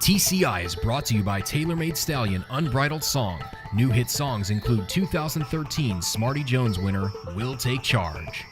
TCI is brought to you by TaylorMade Stallion Unbridled Song. New hit songs include 2013 Smarty Jones winner, Will Take Charge.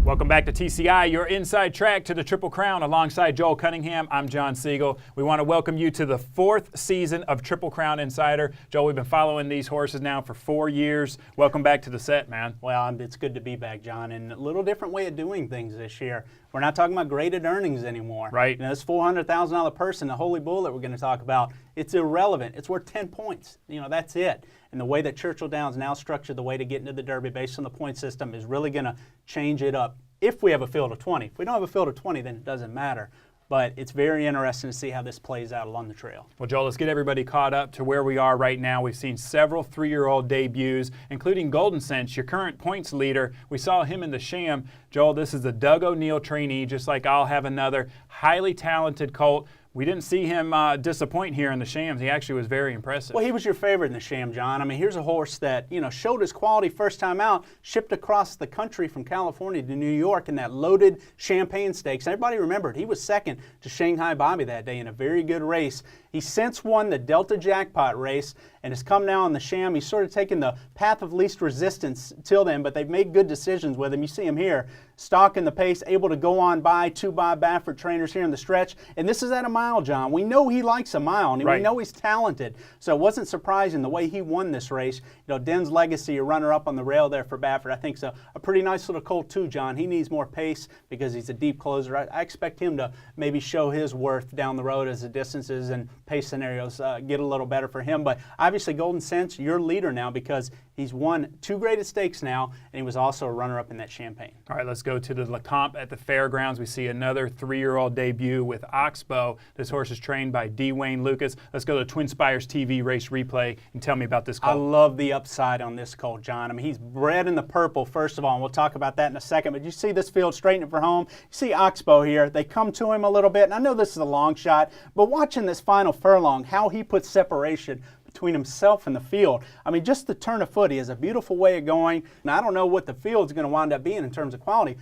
Welcome back to TCI, your inside track to the Triple Crown. Alongside Joel Cunningham, I'm John Siegel. We want to welcome you to the 4th season of Triple Crown Insider. Joel, we've been following these horses now for 4 years. Welcome back to the set, man. Well, it's good to be back, John, and a little different way of doing things this year. We're not talking about graded earnings anymore. Right. You know, this $400,000 purse in the Holy Bull that we're going to talk about, it's irrelevant. It's worth 10 points. You know, that's it. And the way that Churchill Downs now structured the way to get into the Derby based on the point system is really going to change it up if we have a field of 20. If we don't have a field of 20, then it doesn't matter. But it's very interesting to see how this plays out along the trail. Well, Joel, let's get everybody caught up to where we are right now. We've seen several 3-year-old debuts, including Golden Sense, your current points leader. We saw him in the Sham. Joel, this is the Doug O'Neill trainee, just like I'll have another highly talented colt. We didn't see him disappoint here in the Shams. He actually was very impressive. Well, he was your favorite in the Sham, John. I mean, here's a horse that, you know, showed his quality first time out, shipped across the country from California to New York in that loaded Champagne Stakes. Everybody remembered he was second to Shanghai Bobby that day in a very good race. He since won the Delta Jackpot race and has come now on the Sham. He's sort of taken the path of least resistance till then, but they've made good decisions with him. You see him here, stalking the pace, able to go on by 2 Bob Baffert trainers here in the stretch. And this is at a mile, John. We know he likes a mile, and right. We know he's talented. So it wasn't surprising the way he won this race. You know, Den's Legacy, a runner-up on the rail there for Baffert, I think is a pretty nice little colt too, John. He needs more pace because he's a deep closer. I expect him to maybe show his worth down the road as the distances and pace scenarios get a little better for him. But obviously Golden Sense, your leader now because he's won 2 graded stakes now, and he was also a runner-up in that Champagne. All right, let's go to the LeComte at the Fairgrounds. We see another 3-year-old debut with Oxbow. This horse is trained by D. Wayne Lucas. Let's go to Twin Spires TV race replay and tell me about this colt. I love the upside on this colt, John. I mean, he's bred in the purple, first of all, and we'll talk about that in a second. But you see this field straightening for home. You see Oxbow here. They come to him a little bit, and I know this is a long shot, but watching this final furlong, how he puts separation between himself and the field. I mean, just the turn of foot, he has a beautiful way of going. Now, I don't know what the field's going to wind up being in terms of quality.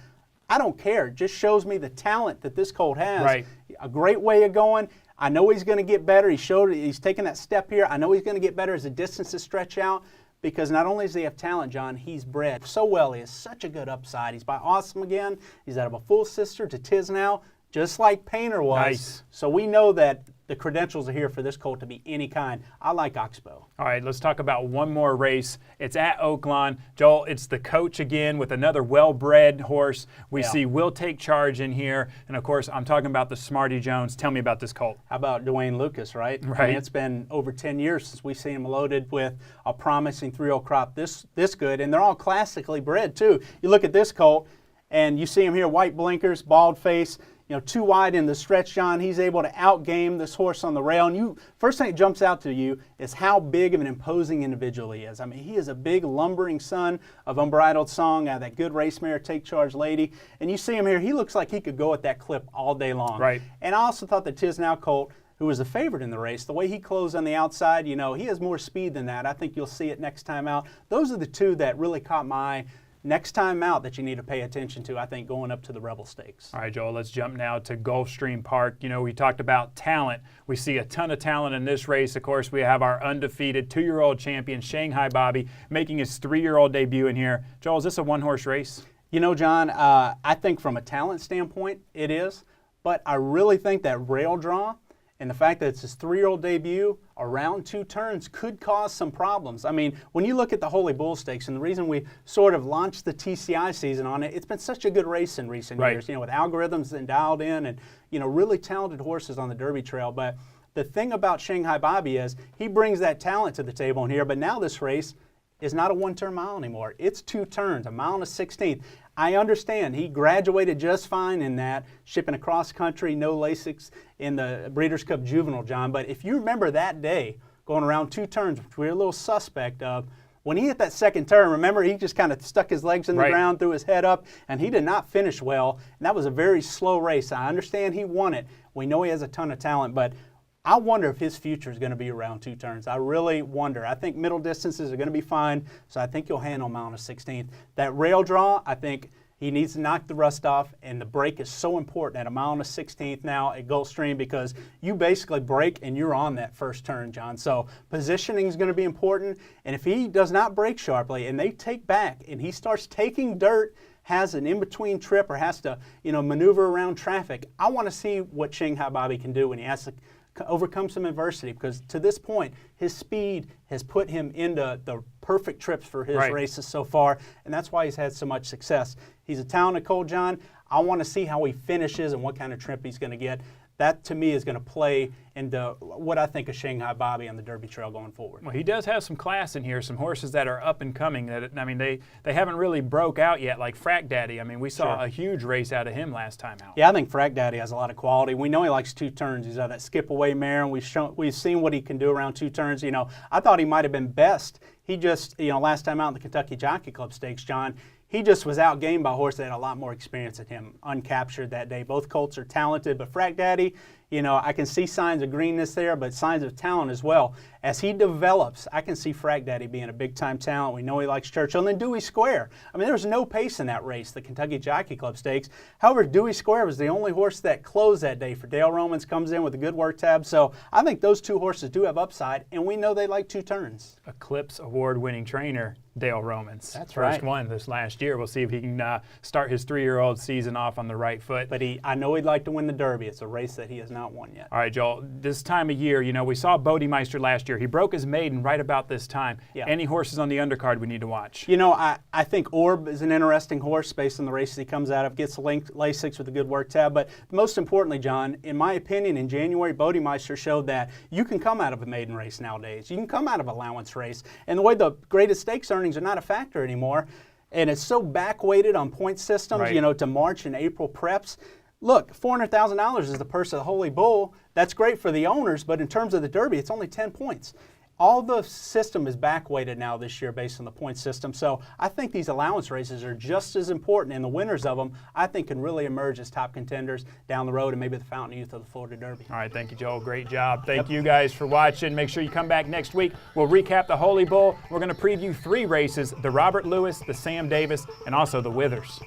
I don't care. It just shows me the talent that this colt has. Right. A great way of going. I know he's going to get better. He's taking that step here. I know he's going to get better as the distances stretch out because not only does he have talent, John, he's bred so well. He has such a good upside. He's by Awesome again. He's out of a full sister to Tisnow, just like Painter was. Nice. So we know that the credentials are here for this colt to be any kind. I like Oxbow. All right, let's talk about one more race. It's at Oaklawn. Joel, it's the coach again with another well-bred horse. We see Will Take Charge in here. And, of course, I'm talking about the Smarty Jones. Tell me about this colt. How about Dwayne Lucas, right? Right. I mean, it's been over 10 years since we've seen him loaded with a promising 3-year-old crop this good. And they're all classically bred, too. You look at this colt, and you see him here, white blinkers, bald face. You know, too wide in the stretch, John. He's able to outgame this horse on the rail. And first thing that jumps out to you is how big of an imposing individual he is. I mean, he is a big lumbering son of Unbridled Song, that good race mare, Take Charge Lady. And you see him here, he looks like he could go at that clip all day long. Right. And I also thought that Tisnow colt, who was the favorite in the race, the way he closed on the outside, you know, he has more speed than that. I think you'll see it next time out. Those are the two that really caught my eye. Next time out that you need to pay attention to, I think, going up to the Rebel Stakes. All right, Joel, let's jump now to Gulfstream Park. You know, we talked about talent. We see a ton of talent in this race. Of course, we have our undefeated 2-year-old champion, Shanghai Bobby, making his 3-year-old debut in here. Joel, is this a one-horse race? You know, John, I think from a talent standpoint, it is. But I really think that rail draw and the fact that it's his 3-year-old debut around 2 turns could cause some problems. I mean, when you look at the Holy Bull Stakes, and the reason we sort of launched the TCI season on it, it's been such a good race in recent years, you know, with algorithms and dialed in and, you know, really talented horses on the Derby trail. But the thing about Shanghai Bobby is he brings that talent to the table in here, but now this race is not a 1-turn mile anymore. It's 2 turns, a mile and a 16th. I understand he graduated just fine in that, shipping across country, no Lasix in the Breeders' Cup Juvenile, John. But if you remember that day, going around 2 turns, which we were a little suspect of, when he hit that second turn, remember, he just kind of stuck his legs in the ground, threw his head up, and he did not finish well. And that was a very slow race. I understand he won it. We know he has a ton of talent, but I wonder if his future is going to be around 2 turns. I really wonder. I think middle distances are going to be fine, so I think he'll handle mile and a 16th. That rail draw, I think He needs to knock the rust off, and the break is so important at a mile and a 16th now at Gulfstream, because you basically break and you're on that first turn, John. So positioning is going to be important, and if he does not break sharply and they take back and he starts taking dirt, has an in-between trip, or has to, maneuver around traffic, I want to see what Shanghai Bobby can do when he has to overcome some adversity, because to this point, his speed has put him into the perfect trips for his races so far, and that's why he's had so much success. He's a talented colt, John. I want to see how he finishes and what kind of trip he's going to get. That, to me, is going to play into what I think of Shanghai Bobby on the Derby Trail going forward. Well, he does have some class in here, some horses that are up and coming. They haven't really broke out yet, like Frack Daddy. I mean, we saw a huge race out of him last time out. Yeah, I think Frack Daddy has a lot of quality. We know he likes 2 turns. He's that skip-away mare, and we've seen what he can do around 2 turns. I thought he might have been best. He just, last time out in the Kentucky Jockey Club Stakes, John, he just was outgained by a horse that had a lot more experience than him, uncaptured that day. Both colts are talented, but Frack Daddy, I can see signs of greenness there, but signs of talent as well. As he develops, I can see Frack Daddy being a big-time talent. We know he likes Churchill. And then Dewey Square. I mean, there was no pace in that race, the Kentucky Jockey Club Stakes. However, Dewey Square was the only horse that closed that day for Dale Romans, comes in with a good work tab. So I think those 2 horses do have upside, and we know they like 2 turns. Eclipse Award-winning trainer, Dale Romans. That's right. First one this last year. We'll see if he can start his 3-year-old season off on the right foot. But I know he'd like to win the Derby. It's a race that he has not won yet. All right, Joel, this time of year, we saw Bodemeister last year. He broke his maiden right about this time. Yeah. Any horses on the undercard we need to watch? I think Orb is an interesting horse based on the races he comes out of. Gets Lasix with a good work tab. But most importantly, John, in my opinion, in January, Bodemeister showed that you can come out of a maiden race nowadays. You can come out of allowance race. And the way the greatest stakes earnings are not a factor anymore, and it's so back-weighted on point systems, to March and April preps. Look, $400,000 is the purse of the Holy Bull. That's great for the owners, but in terms of the Derby, it's only 10 points. All the system is back-weighted now this year based on the point system. So I think these allowance races are just as important, and the winners of them, I think, can really emerge as top contenders down the road and maybe the fountain youth of the Florida Derby. All right, thank you, Joel. Great job. Thank you guys for watching. Make sure you come back next week. We'll recap the Holy Bull. We're going to preview 3 races, the Robert Lewis, the Sam Davis, and also the Withers.